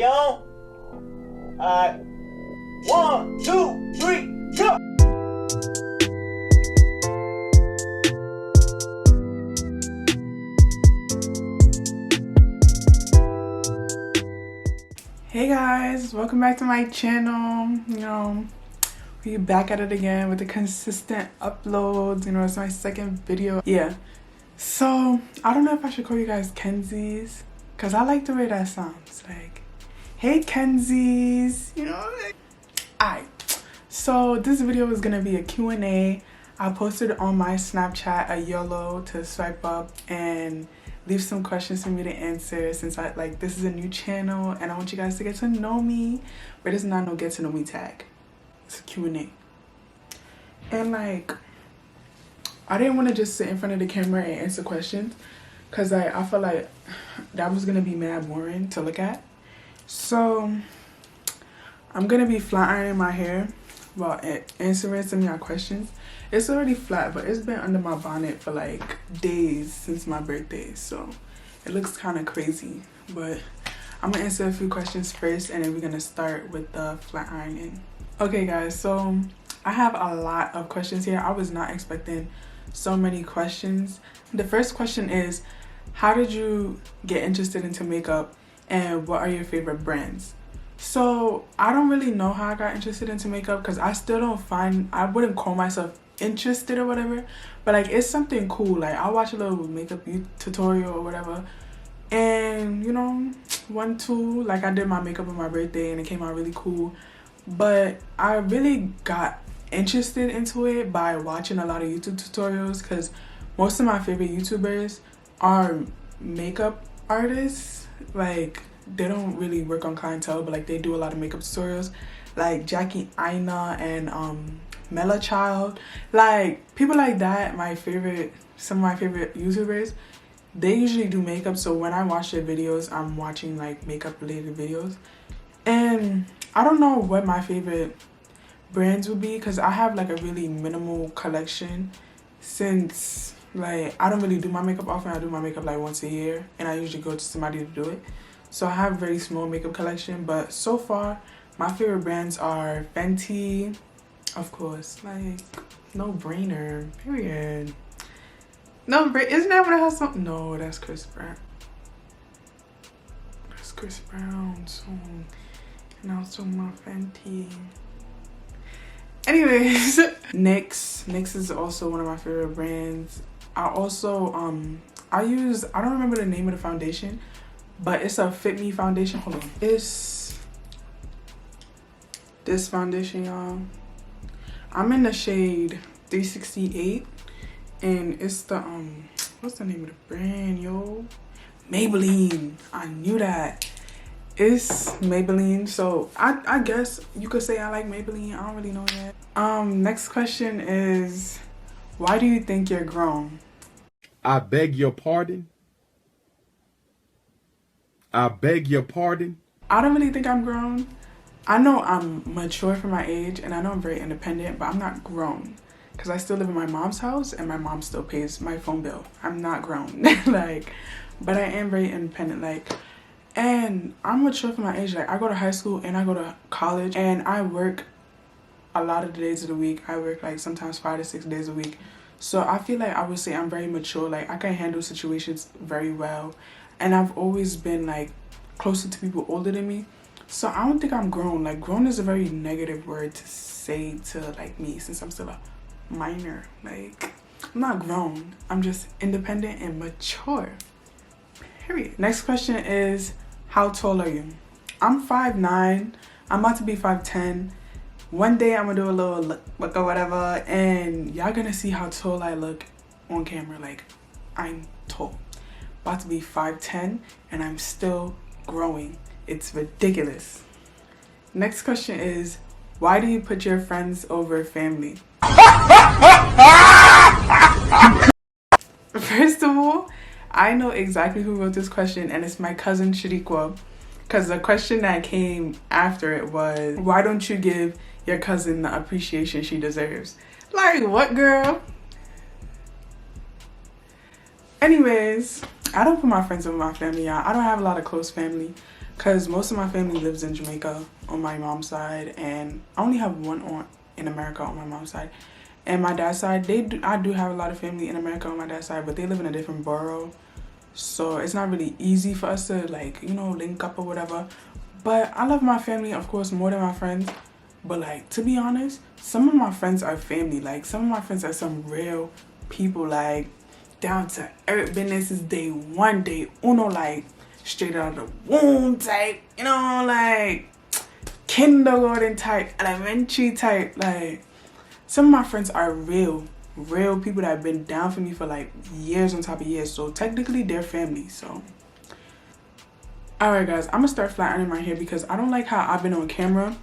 We on? Alright. 1, 2, 3, go! Hey guys, welcome back to my channel. We're back at it again with the consistent uploads. It's my second video. Yeah, so I don't know if I should call you guys Kenzies, because I like the way that sounds. Like, hey Kenzies, Alright, so this video is gonna be a Q&A. I posted on my Snapchat a YOLO to swipe up and leave some questions for me to answer, since this is a new channel and I want you guys to get to know me. But it's not no get to know me tag. It's a Q&A. And I didn't want to just sit in front of the camera and answer questions, because I felt like that was gonna be mad boring to look at. So I'm gonna be flat ironing my hair while answering some of your questions. It's already flat, but it's been under my bonnet for days since my birthday, so it looks kind of crazy. But I'm gonna answer a few questions first, and then we're gonna start with the flat ironing. Okay guys, so I have a lot of questions here. I was not expecting so many questions. The first question is, how did you get interested into makeup, and what are your favorite brands? So I don't really know how I got interested into makeup, because I still don't find, I wouldn't call myself interested or whatever, but it's something cool. I watch a little makeup tutorial or whatever, and I did my makeup on my birthday and it came out really cool. But I really got interested into it by watching a lot of YouTube tutorials, because most of my favorite YouTubers are makeup artists. They don't really work on clientele, but they do a lot of makeup tutorials, like Jackie Aina and Mela Child, people like that. Some of my favorite YouTubers, they usually do makeup, so when I watch their videos, I'm watching makeup related videos. And I don't know what my favorite brands would be, because I have a really minimal collection, since I don't really do my makeup often. I do my makeup once a year, and I usually go to somebody to do it. So I have a very small makeup collection, but so far my favorite brands are Fenty, of course, no brainer, period. Isn't that what I have some? No, that's Chris Brown. That's Chris Brown. So now so my Fenty. Anyways, NYX is also one of my favorite brands. I also I don't remember the name of the foundation, but it's a Fit Me foundation. Hold on. It's this foundation, y'all. I'm in the shade 368, and it's the what's the name of the brand, yo? Maybelline. I knew that. It's Maybelline. So I guess you could say I like Maybelline. I don't really know yet. Next question is, why do you think you're grown? I beg your pardon? I beg your pardon? I don't really think I'm grown. I know I'm mature for my age, and I know I'm very independent, but I'm not grown, because I still live in my mom's house and my mom still pays my phone bill. I'm not grown. But I am very independent, and I'm mature for my age. I go to high school and I go to college, and I work a lot of the days of the week. I work sometimes 5 to 6 days a week. So I feel I would say I'm very mature. I can handle situations very well, and I've always been closer to people older than me. So I don't think I'm grown. Grown is a very negative word to say to me, since I'm still a minor. I'm not grown. I'm just independent and mature. Period. Next question is, how tall are you? I'm 5'9". I'm about to be 5'10". One day I'm gonna do a little look or whatever, and y'all gonna see how tall I look on camera. I'm tall. About to be 5'10", and I'm still growing. It's ridiculous. Next question is, why do you put your friends over family? First of all, I know exactly who wrote this question, and it's my cousin Shariqua, because the question that came after it was, why don't you give your cousin the appreciation she deserves? What, girl? Anyways, I don't put my friends over my family, y'all. I don't have a lot of close family. because most of my family lives in Jamaica on my mom's side, and I only have one aunt in America on my mom's side. And my dad's side, I do have a lot of family in America on my dad's side, but they live in a different borough, so it's not really easy for us to, like, you know, link up or whatever. But I love my family, of course, more than my friends. But, like, to be honest, some of my friends are family. Like, some of my friends are some real people, like, down to earth business is day one, day uno, like, straight out of the womb type, you know, like, kindergarten type, elementary type. Like, some of my friends are real people that have been down for me for, like, years on top of years. So, technically, they're family, so. Alright, guys, I'm gonna start flat ironing my hair because I don't like how I've been on camera.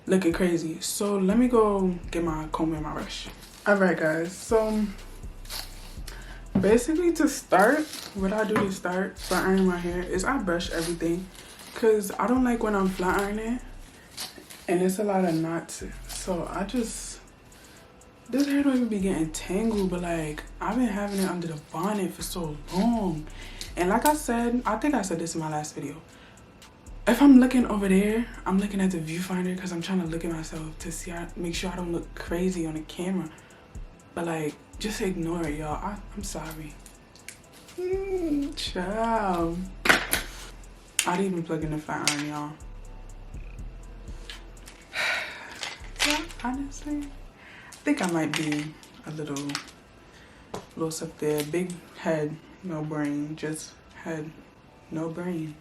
Looking crazy. So let me go get my comb and my brush. Alright, guys, so basically to start, what I do to start flat ironing my hair is I brush everything, because I don't like when I'm flat ironing and it's a lot of knots. So I just, this hair don't even be getting tangled, but like I've been having it under the bonnet for so long. And like I said, I think I said this in my last video, if I'm looking over there, I'm looking at the viewfinder because I'm trying to look at myself to see, make sure I don't look crazy on the camera. But like, just ignore it, y'all. I'm sorry. Ciao. I didn't even plug in the flat iron, y'all. Yeah, honestly, I think I might be a little loose up there. Big head, no brain. Just head, no brain.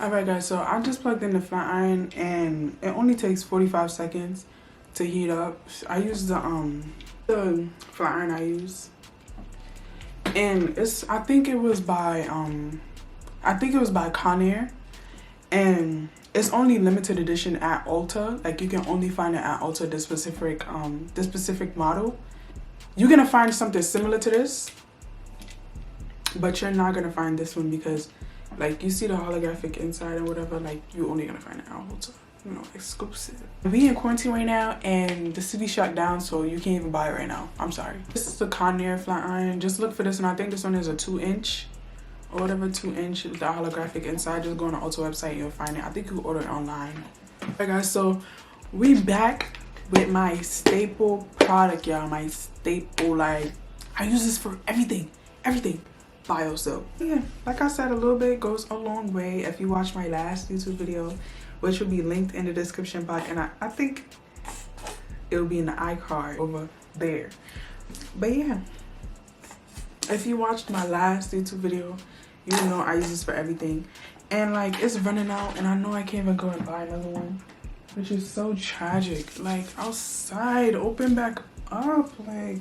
Alright, guys, so I just plugged in the flat iron and it only takes 45 seconds to heat up. I use the flat iron I use, and I think it was by Conair, and it's only limited edition at Ulta. Like, you can only find it at Ulta, this specific model. You're gonna find something similar to this, but you're not gonna find this one because, like, you see the holographic inside or whatever, like, you're only gonna find it out Ulta, you know, exclusive. We in quarantine right now and the city shut down, so you can't even buy it right now. I'm sorry. This is the Conair flat iron. Just look for this one. I think this one is a 2-inch or whatever, 2-inch, the holographic inside. Just go on the Ulta website and you'll find it. I think you can order it online. Alright, guys, so we back with my staple product, y'all. My staple, like, I use this for everything. Bio soap. Yeah, like I said, a little bit goes a long way. If you watch my last YouTube video, which will be linked in the description box, and I think it will be in the iCard over there. But yeah, if you watched my last YouTube video, you know I use this for everything. And like, it's running out and I know I can't even go and buy another one, which is so tragic. Like, outside, open back up. Like,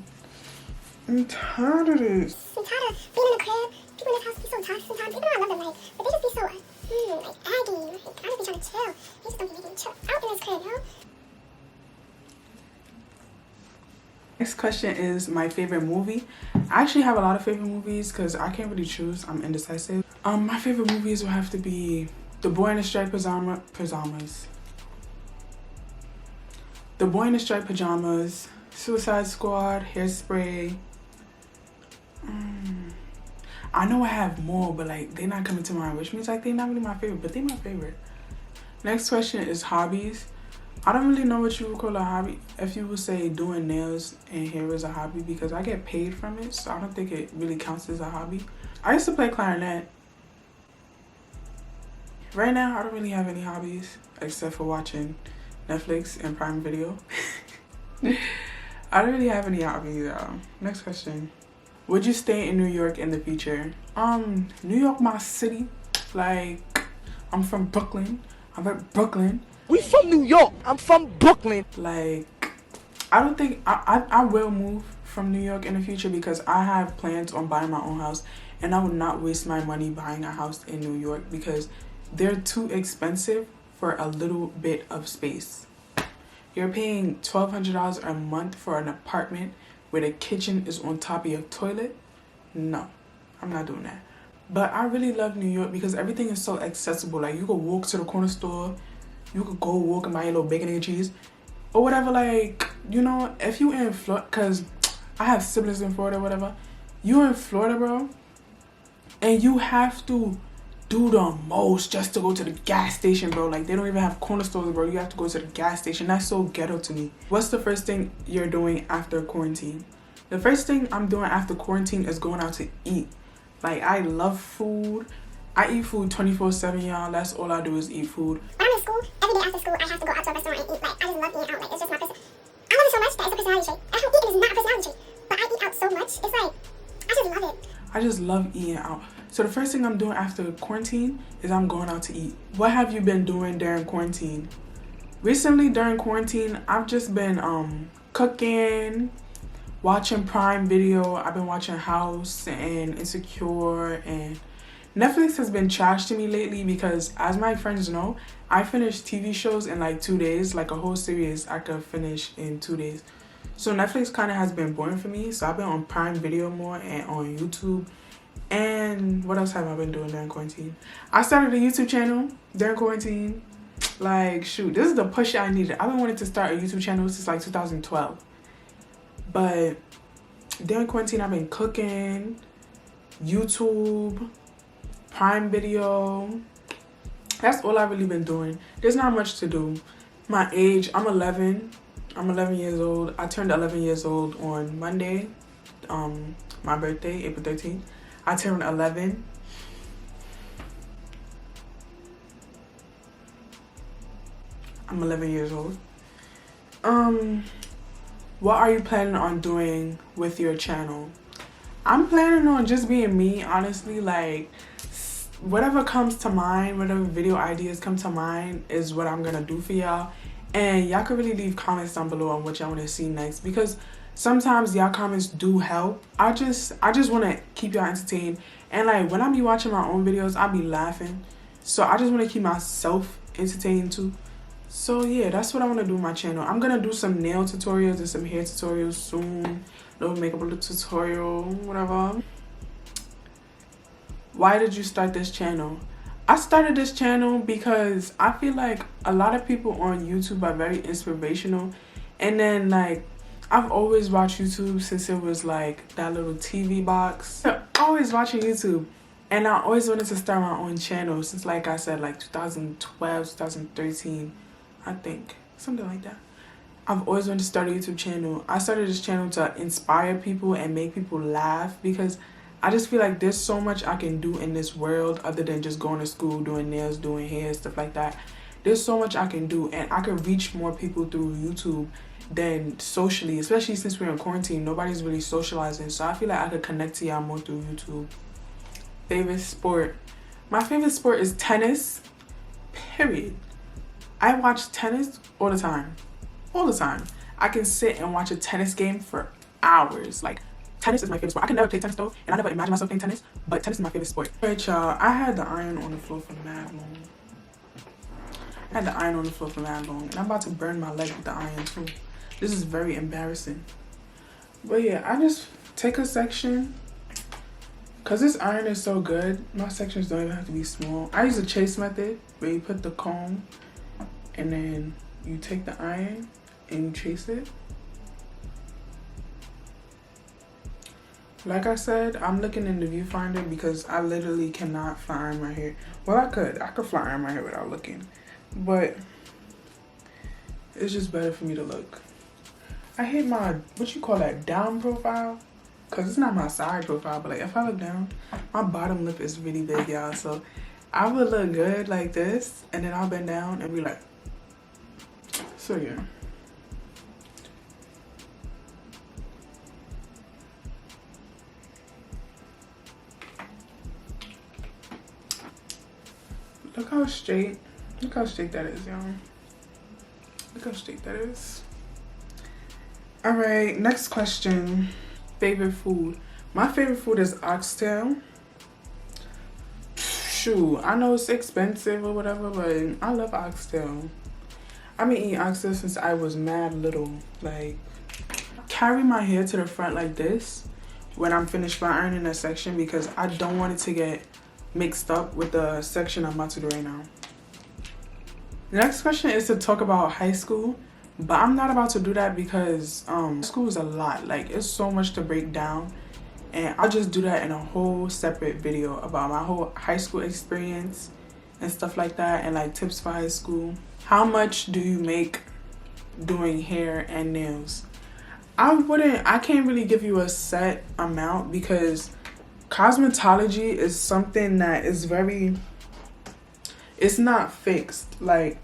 I'm tired of this. I'm tired of being in the crib. People in this house be so toxic sometimes. Even though I love them, like, but they just be so, like, aggy. Like, I just be trying to chill. They just don't be making me chill out in this crib, yo. Next question is my favorite movie. I actually have a lot of favorite movies because I can't really choose. I'm indecisive. My favorite movies will have to be The Boy in the Striped Pajamas. The Boy in the Striped Pajamas, Suicide Squad, Hairspray. I know I have more, but like, they're not coming to mind, which means like they're not really my favorite, but they're my favorite. Next question is hobbies. I don't really know what you would call a hobby. If you would say doing nails and hair is a hobby, because I get paid from it, so I don't think it really counts as a hobby. I used to play clarinet. Right now, I don't really have any hobbies except for watching Netflix and Prime Video. I don't really have any hobbies, y'all. Next question. Would you stay in New York in the future? New York, my city. Like, I'm from Brooklyn. I'm at Brooklyn. We from New York. I'm from Brooklyn. Like, I don't think I will move from New York in the future because I have plans on buying my own house, and I would not waste my money buying a house in New York because they're too expensive for a little bit of space. You're paying $1,200 a month for an apartment where the kitchen is on top of your toilet. No, I'm not doing that. But I really love New York because everything is so accessible. Like, you could walk to the corner store, you could go walk and buy your little bacon and cheese or whatever. Like, you know, if you in Florida, because I have siblings in Florida or whatever, you in Florida, bro, and you have to do the most just to go to the gas station, bro. Like, they don't even have corner stores, bro. You have to go to the gas station. That's so ghetto to me. What's the first thing you're doing after quarantine? The first thing I'm doing after quarantine is going out to eat. Like, I love food. I eat food 24/7, y'all. That's all I do is eat food. When I'm in school, every day after school, I have to go out to a restaurant and eat. Like, I just love eating out. Like, it's just my person. I love it so much that it's a personality trait. At home, eating is not a personality trait. But I eat out so much. It's like, I just love it. I just love eating out. So the first thing I'm doing after quarantine is I'm going out to eat. What have you been doing during quarantine? Recently during quarantine, I've just been cooking, watching Prime Video. I've been watching House and Insecure, and Netflix has been trash to me lately because, as my friends know, I finish TV shows in like 2 days. Like a whole series I could finish in 2 days. So Netflix kind of has been boring for me. So I've been on Prime Video more and on YouTube. And what else have I been doing during quarantine? I started a YouTube channel during quarantine. Like, shoot, this is the push I needed. I've been wanting to start a YouTube channel since like 2012. But during quarantine, I've been cooking, YouTube, Prime Video. That's all I've really been doing. There's not much to do. My age, I'm 11. I'm 11 years old. I turned 11 years old on Monday. My birthday, April 13th. I turned 11. I'm 11 years old. What are you planning on doing with your channel? I'm planning on just being me, honestly. Like, whatever comes to mind, whatever video ideas come to mind is what I'm gonna do for y'all. And y'all can really leave comments down below on what y'all want to see next, because sometimes y'all comments do help. I just want to keep y'all entertained, and like when I be watching my own videos, I be laughing, so I just want to keep myself entertained too. So yeah, that's what I want to do with my channel. I'm gonna do some nail tutorials and some hair tutorials soon, little makeup tutorial, whatever. Why did you start this channel? I started this channel because I feel like a lot of people on YouTube are very inspirational, and then like I've always watched YouTube since it was like that little TV box. I'm always watching YouTube, and I always wanted to start my own channel since, like I said, like 2012, 2013, I think, something like that. I've always wanted to start a YouTube channel. I started this channel to inspire people and make people laugh, because I just feel like there's so much I can do in this world other than just going to school, doing nails, doing hair, stuff like that. There's so much I can do, and I can reach more people through YouTube than socially, especially since we're in quarantine. Nobody's really socializing, so I feel like I could connect to y'all more through YouTube. Favorite sport? My favorite sport is tennis, period. I watch tennis all the time. All the time. I can sit and watch a tennis game for hours. Like, tennis is my favorite sport. I can never play tennis though, and I never imagine myself playing tennis, but tennis is my favorite sport. Alright, y'all, I had the iron on the floor for mad long. And I'm about to burn my leg with the iron too. This is very embarrassing. But yeah, I just take a section, because this iron is so good. My sections don't even have to be small. I use a chase method, where you put the comb and then you take the iron and you chase it. Like I said, I'm looking in the viewfinder because I literally cannot flat iron my hair. Well, I could flat iron my hair without looking, but it's just better for me to look. I hate my, what you call that, down profile, because it's not my side profile, but like if I look down, my bottom lip is really big, y'all. So I would look good like this, and then I'll bend down and be like, so yeah. Look how straight that is, y'all. Look how straight that is. All right, next question. Favorite food? My favorite food is oxtail. Shoot, I know it's expensive or whatever, but I love oxtail. I've been eating oxtail since I was mad little. Like, carry my hair to the front like this when I'm finished flat ironing that section, because I don't want it to get mixed up with the section I'm about to do right now. The next question is to talk about high school, but I'm not about to do that because school is a lot. Like, it's so much to break down, and I'll just do that in a whole separate video about my whole high school experience and stuff like that, and like tips for high school. How much do you make doing hair and nails? I can't really give you a set amount because cosmetology is something that is it's not fixed. Like,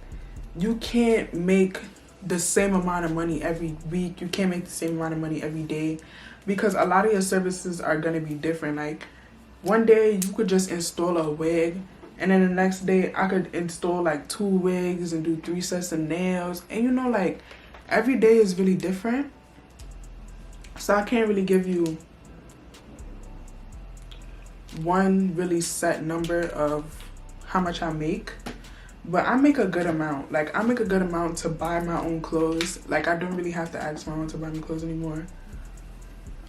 you can't make the same amount of money every week. You can't make the same amount of money every day because a lot of your services are going to be different. Like, one day you could just install a wig, and then the next day I could install like 2 wigs and do 3 sets of nails. And you know, like, every day is really different. So I can't really give you one really set number of how much I make, but I make a good amount. Like, I make a good amount to buy my own clothes. Like, I don't really have to ask my mom to buy me clothes anymore.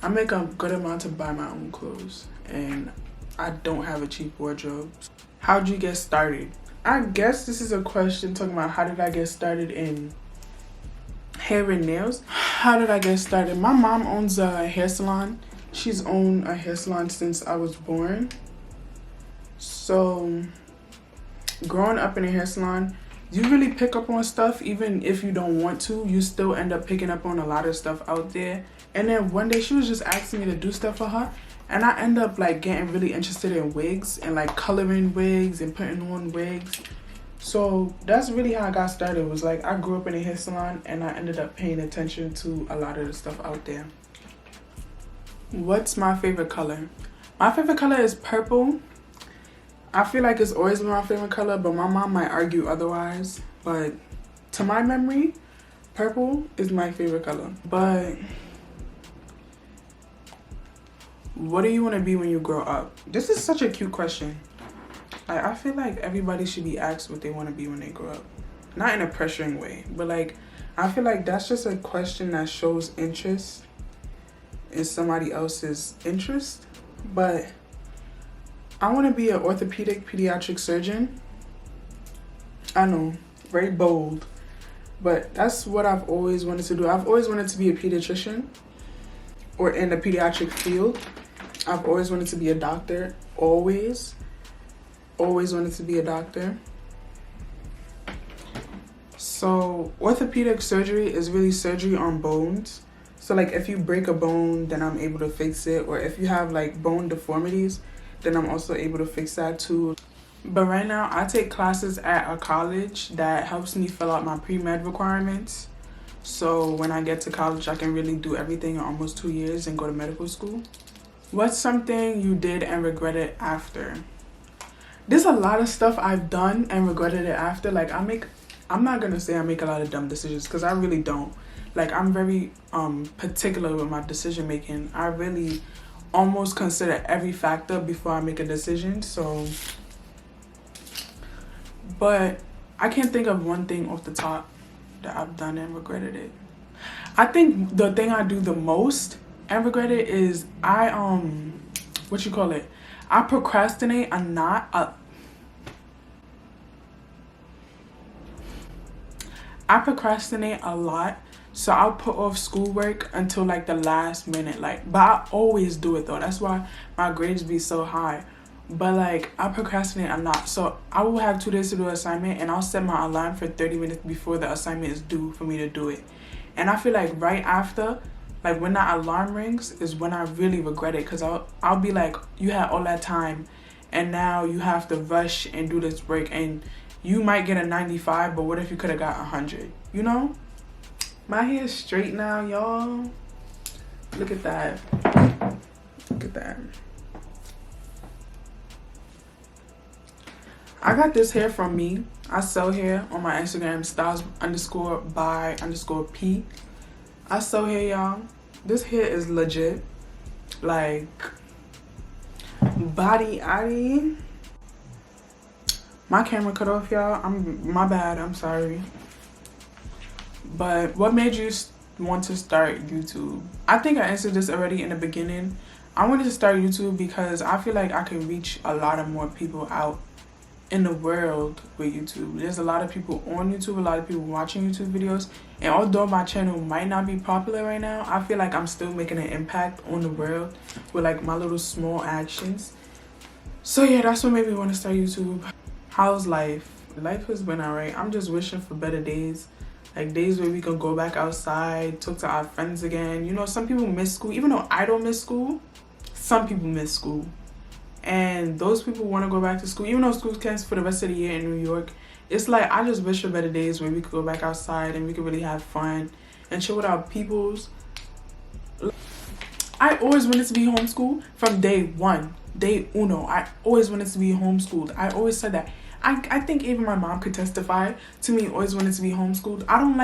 I make a good amount to buy my own clothes, and I don't have a cheap wardrobe. How'd you get started? I guess this is a question talking about how did I get started in hair and nails. How did I get started? My mom owns a hair salon. She's owned a hair salon since I was born. So growing up in a hair salon, you really pick up on stuff. Even if you don't want to, you still end up picking up on a lot of stuff out there. And then one day she was just asking me to do stuff for her, and I end up like getting really interested in wigs and like coloring wigs and putting on wigs. So that's really how I got started. It was like I grew up in a hair salon and I ended up paying attention to a lot of the stuff out there. What's my favorite color? My favorite color is purple. I feel like it's always been my favorite color, but my mom might argue otherwise. But to my memory, purple is my favorite color. But what do you want to be when you grow up? This is such a cute question. Like, I feel like everybody should be asked what they want to be when they grow up. Not in a pressuring way, but like, I feel like that's just a question that shows interest in somebody else's interest. But I want to be an orthopedic pediatric surgeon. I know, very bold, but that's what I've always wanted to do. I've always wanted to be a pediatrician or in the pediatric field. I've always wanted to be a doctor, always wanted to be a doctor. So orthopedic surgery is really surgery on bones. So like, if you break a bone, then I'm able to fix it. Or if you have like bone deformities, then I'm also able to fix that too. But right now I take classes at a college that helps me fill out my pre-med requirements. So when I get to college, I can really do everything in almost 2 years and go to medical school. What's something you did and regretted after? There's a lot of stuff I've done and regretted it after. Like, I'm not gonna say I make a lot of dumb decisions, because I really don't. Like, I'm very particular with my decision making. I really almost consider every factor before I make a decision. So, but I can't think of one thing off the top that I've done and regretted it. I think the thing I do the most and regret it is I procrastinate I procrastinate a lot. So I'll put off schoolwork until like the last minute. Like, but I always do it though. That's why my grades be so high. But like, I procrastinate a lot. So I will have 2 days to do an assignment, and I'll set my alarm for 30 minutes before the assignment is due for me to do it. And I feel like right after, like when that alarm rings, is when I really regret it, because I'll be like, you had all that time and now you have to rush and do this break, and you might get a 95, but what if you could have got 100, you know? My hair is straight now, y'all. Look at that. Look at that. I got this hair from me. I sell hair on my Instagram, styles_by_p. I sell hair, y'all. This hair is legit. Like, body addy. My camera cut off, y'all. My bad, I'm sorry. But what made you want to start YouTube? I think I answered this already in the beginning. I wanted to start YouTube because I feel like I can reach a lot of more people out in the world with YouTube. There's a lot of people on YouTube, a lot of people watching YouTube videos, and although my channel might not be popular right now, I feel like I'm still making an impact on the world with like my little small actions. So yeah, that's what made me want to start YouTube. How's life? Life has been alright. I'm just wishing for better days, like days where we can go back outside, talk to our friends again. You know, some people miss school. Even though I don't miss school, some people miss school. And those people want to go back to school, even though school cancels for the rest of the year in New York. It's like, I just wish for better days where we could go back outside and we could really have fun and chill with our peoples. I always wanted to be homeschooled from day one, day uno. I always wanted to be homeschooled. I always said that. I think even my mom could testify to me always wanted to be homeschooled. I'm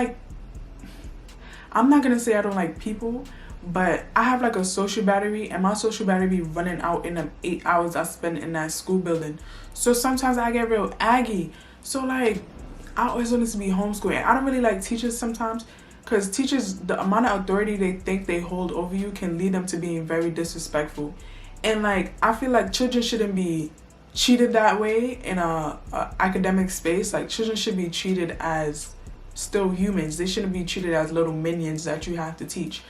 not going to say I don't like people, but I have like a social battery, and my social battery be running out in the 8 hours I spend in that school building. So sometimes I get real aggy. So like, I always wanted to be homeschooled. And I don't really like teachers sometimes, because teachers, the amount of authority they think they hold over you can lead them to being very disrespectful. And like, I feel like children shouldn't be treated that way in a academic space. Like, children should be treated as still humans. They shouldn't be treated as little minions that you have to teach.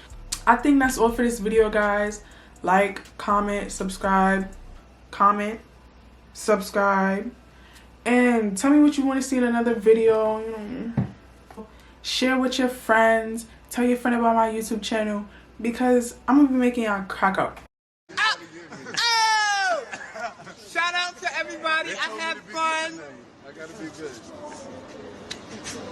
I think that's all for this video, guys. Like, comment, subscribe, and tell me what you want to see in another video. You know, share with your friends, tell your friend about my YouTube channel, because I'm gonna be making y'all crack up. Oh! Shout out to everybody. I had fun. I gotta be good.